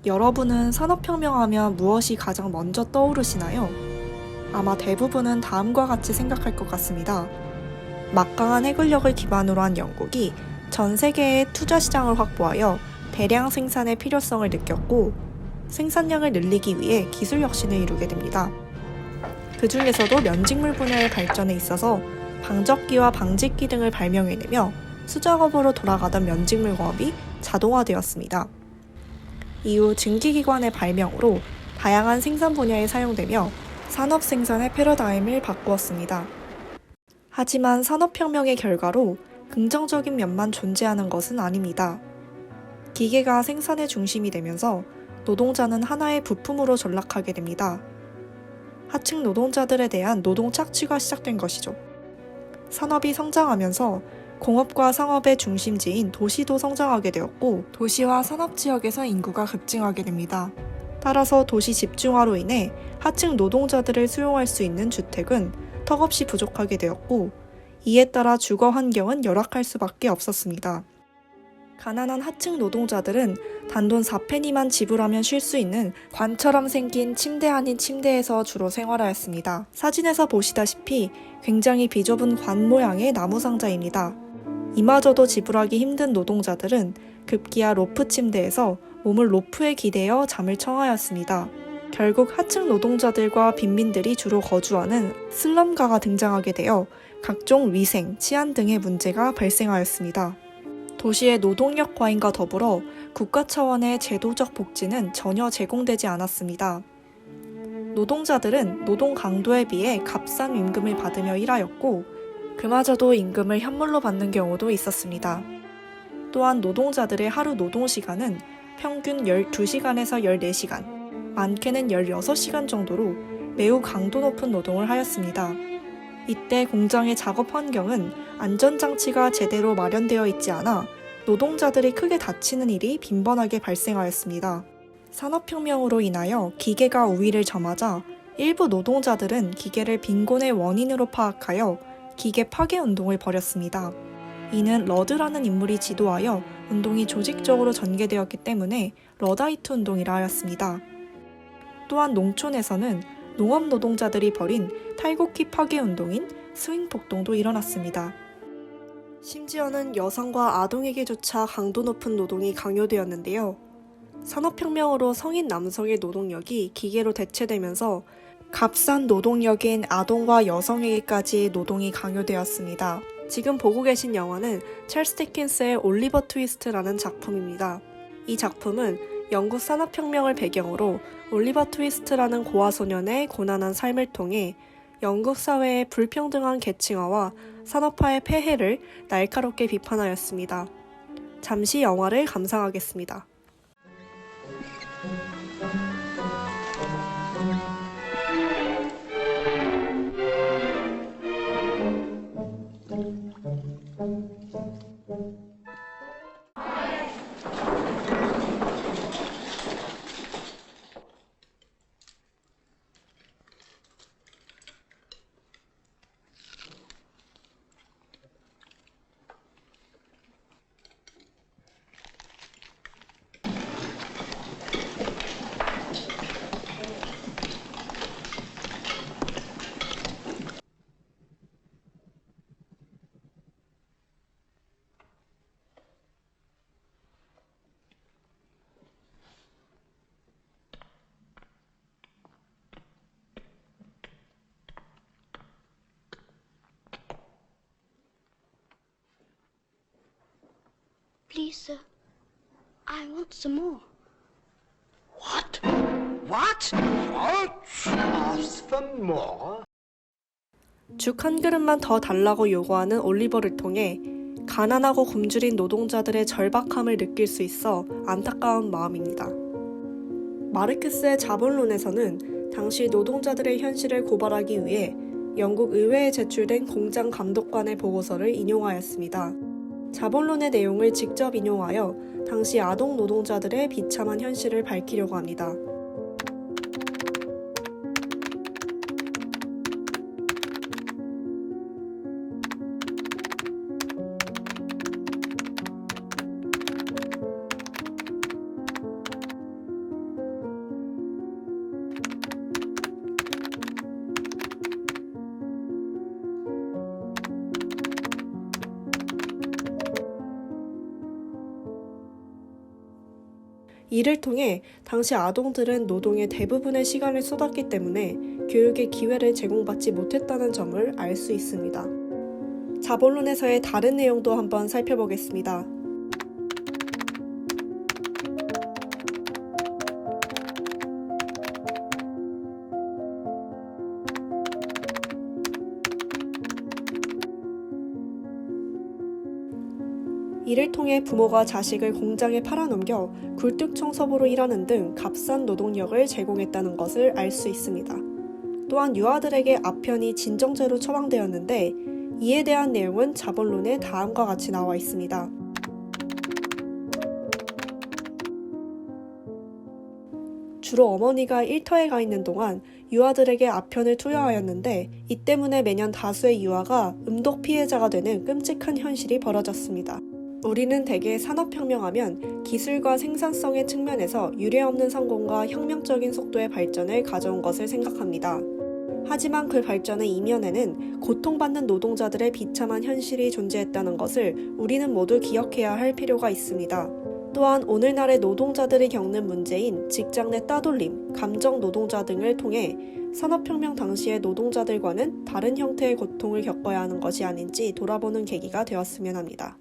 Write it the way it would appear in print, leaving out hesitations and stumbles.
여러분은 산업혁명하면 무엇이 가장 먼저 떠오르시나요? 아마 대부분은 다음과 같이 생각할 것 같습니다. 막강한 해군력을 기반으로 한 영국이 전 세계의 투자 시장을 확보하여 대량 생산의 필요성을 느꼈고 생산량을 늘리기 위해 기술 혁신을 이루게 됩니다. 그 중에서도 면직물 분야의 발전에 있어서 방적기와 방직기 등을 발명해내며 수작업으로 돌아가던 면직물 공업이 자동화되었습니다. 이후 증기기관의 발명으로 다양한 생산 분야에 사용되며 산업 생산의 패러다임을 바꾸었습니다. 하지만 산업혁명의 결과로 긍정적인 면만 존재하는 것은 아닙니다. 기계가 생산의 중심이 되면서 노동자는 하나의 부품으로 전락하게 됩니다. 하층 노동자들에 대한 노동 착취가 시작된 것이죠. 산업이 성장하면서 공업과 상업의 중심지인 도시도 성장하게 되었고 도시와 산업지역에서 인구가 급증하게 됩니다. 따라서 도시 집중화로 인해 하층 노동자들을 수용할 수 있는 주택은 턱없이 부족하게 되었고 이에 따라 주거 환경은 열악할 수밖에 없었습니다. 가난한 하층 노동자들은 단돈 4페니만 지불하면 쉴 수 있는 관처럼 생긴 침대 아닌 침대에서 주로 생활하였습니다. 사진에서 보시다시피 굉장히 비좁은 관 모양의 나무 상자입니다. 이마저도 지불하기 힘든 노동자들은 급기야 로프 침대에서 몸을 로프에 기대어 잠을 청하였습니다. 결국 하층 노동자들과 빈민들이 주로 거주하는 슬럼가가 등장하게 되어 각종 위생, 치안 등의 문제가 발생하였습니다. 도시의 노동력 과잉과 더불어 국가 차원의 제도적 복지는 전혀 제공되지 않았습니다. 노동자들은 노동 강도에 비해 값싼 임금을 받으며 일하였고 그마저도 임금을 현물로 받는 경우도 있었습니다. 또한 노동자들의 하루 노동시간은 평균 12시간에서 14시간, 많게는 16시간 정도로 매우 강도 높은 노동을 하였습니다. 이때 공장의 작업 환경은 안전장치가 제대로 마련되어 있지 않아 노동자들이 크게 다치는 일이 빈번하게 발생하였습니다. 산업혁명으로 인하여 기계가 우위를 점하자 일부 노동자들은 기계를 빈곤의 원인으로 파악하여 기계 파괴 운동을 벌였습니다. 이는 러드라는 인물이 지도하여 운동이 조직적으로 전개되었기 때문에 러다이트 운동이라 하였습니다. 또한 농촌에서는 농업 노동자들이 벌인 탈곡기 파괴 운동인 스윙 폭동도 일어났습니다. 심지어는 여성과 아동에게조차 강도 높은 노동이 강요되었는데요. 산업혁명으로 성인 남성의 노동력이 기계로 대체되면서 값싼 노동력인 아동과 여성에게까지 노동이 강요되었습니다. 지금 보고 계신 영화는 찰스 디킨스의 올리버 트위스트라는 작품입니다. 이 작품은 영국 산업혁명을 배경으로 올리버 트위스트라는 고아소년의 고난한 삶을 통해 영국 사회의 불평등한 계층화와 산업화의 폐해를 날카롭게 비판하였습니다. 잠시 영화를 감상하겠습니다. Please, sir, I want some more. What? What? Ask for more? 죽 한 그릇만 더 달라고 요구하는 올리버를 통해 가난하고 굶주린 노동자들의 절박함을 느낄 수 있어 안타까운 마음입니다. 마르크스의 자본론에서는 당시 노동자들의 현실을 고발하기 위해 영국 의회에 제출된 공장 감독관의 보고서를 인용하였습니다. 자본론의 내용을 직접 인용하여 당시 아동 노동자들의 비참한 현실을 밝히려고 합니다. 이를 통해 당시 아동들은 노동의 대부분의 시간을 쏟았기 때문에 교육의 기회를 제공받지 못했다는 점을 알 수 있습니다. 자본론에서의 다른 내용도 한번 살펴보겠습니다. 이를 통해 부모가 자식을 공장에 팔아넘겨 굴뚝청소부로 일하는 등 값싼 노동력을 제공했다는 것을 알 수 있습니다. 또한 유아들에게 아편이 진정죄로 처방되었는데 이에 대한 내용은 자본론에 다음과 같이 나와 있습니다. 주로 어머니가 일터에 가 있는 동안 유아들에게 아편을 투여하였는데 이 때문에 매년 다수의 유아가 음독 피해자가 되는 끔찍한 현실이 벌어졌습니다. 우리는 대개 산업혁명하면 기술과 생산성의 측면에서 유례없는 성공과 혁명적인 속도의 발전을 가져온 것을 생각합니다. 하지만 그 발전의 이면에는 고통받는 노동자들의 비참한 현실이 존재했다는 것을 우리는 모두 기억해야 할 필요가 있습니다. 또한 오늘날의 노동자들이 겪는 문제인 직장 내 따돌림, 감정 노동자 등을 통해 산업혁명 당시의 노동자들과는 다른 형태의 고통을 겪어야 하는 것이 아닌지 돌아보는 계기가 되었으면 합니다.